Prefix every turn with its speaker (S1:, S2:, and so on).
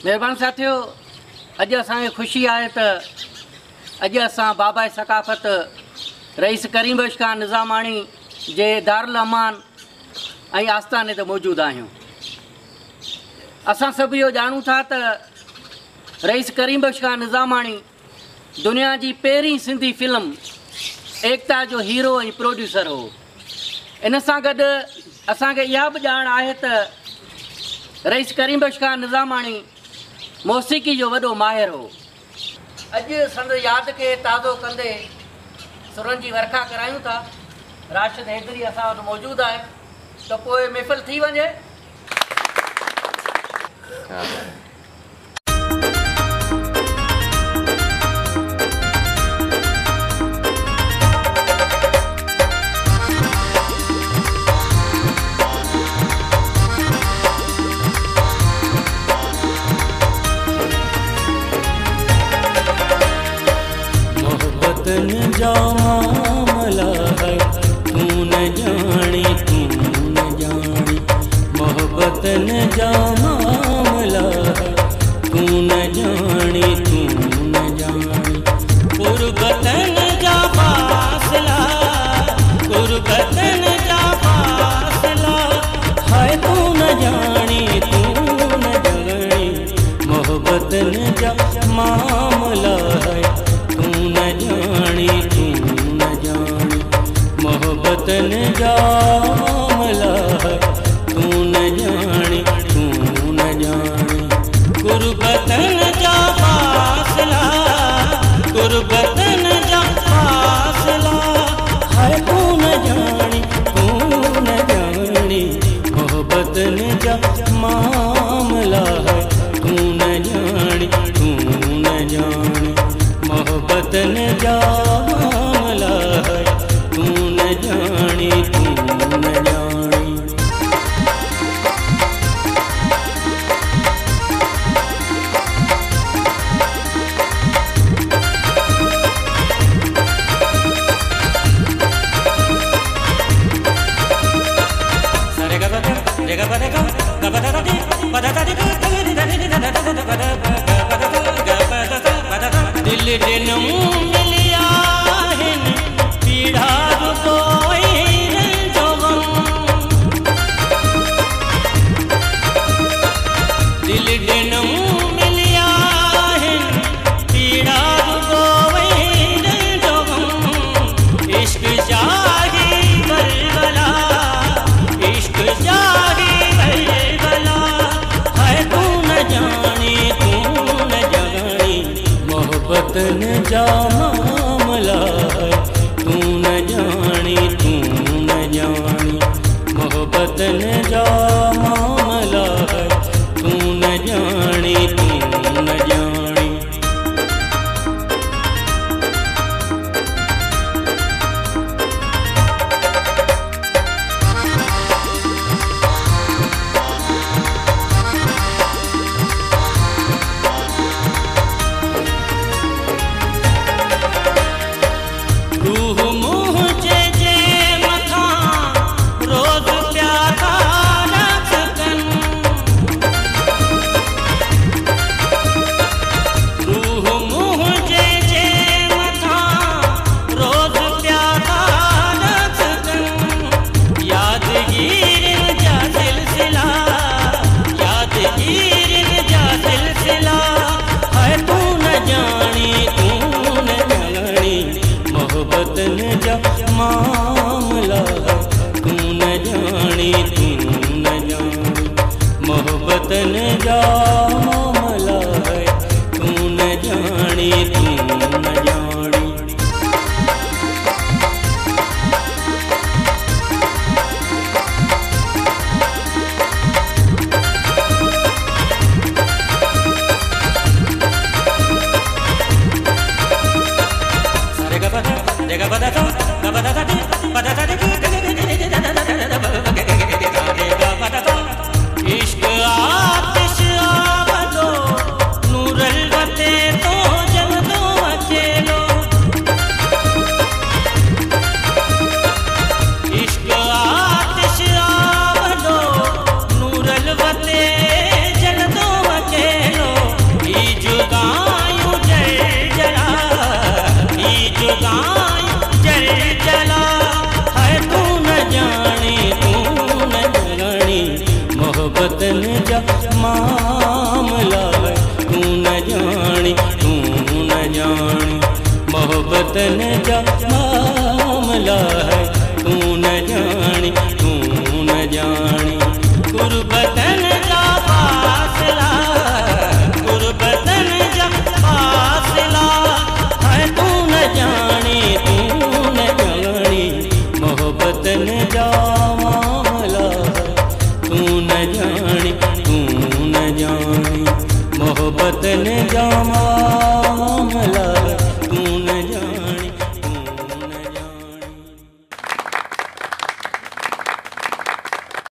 S1: मेहरबान साथियो, अॼु असांखे ख़ुशी आहे त अॼु असां बाबा सकाफ़त रईस करीम बख्श खान निज़ामाणी जे दारुल अमान ऐं आस्थाने ते मौजूदु आहियूं। असां सभु इहो ॼाणूं था त रईस करीम बख्श खान निज़ामाणी दुनिया जी पहिरीं सिंधी फिल्म एकता जो हीरो ऐं प्रोड्यूसर हो। इन सां गॾु असांखे इहा बि ॼाण आहे त रईस करीम बख्श खान निज़ामाणी मौसीक़ी जो वॾो माहिर हो। अॼु संदसि यादि खे ताज़ो कंदे सुरनि जी वर्खा करायूं था। राशिद हैदरी असां वटि मौजूदु आहे, त पोइ महफ़िल थी वञे।
S2: मामला है तू न जानी मोहब्बत न जा मामला है तू न जानी गुरबत न जा फासला है तू न जानी मोहब्बत न जा मामला है तू न जानी मोहब्बत न जा मामला है तू न जानी गुरबत न जा फासला है तू न जानी मोहब्बत न जा मामला है तू न जानी मोहब्बत न जा मामला है तू न जानी दिल जनम मिलिया पीड़ा दिल जनम मिलिया पीड़ा इश्क जागी बलबला इश्क जागी बलबला है तू न जानी मोहब्बत न जा मामला है तू न जानी मोहब्बत न जा मामला है तू न जानी मामला है, तू न जानी, तू न जानी। मोहब्बत न जा मामला है, तू न जानी, तू न जानी। गुरबतन जा फासला, गुरबतन जा फासला है, तू न जानी, तू न जानी। मोहब्बत न जा मामला है, तू न जानी, तू न जानी। मोहब्बत न जा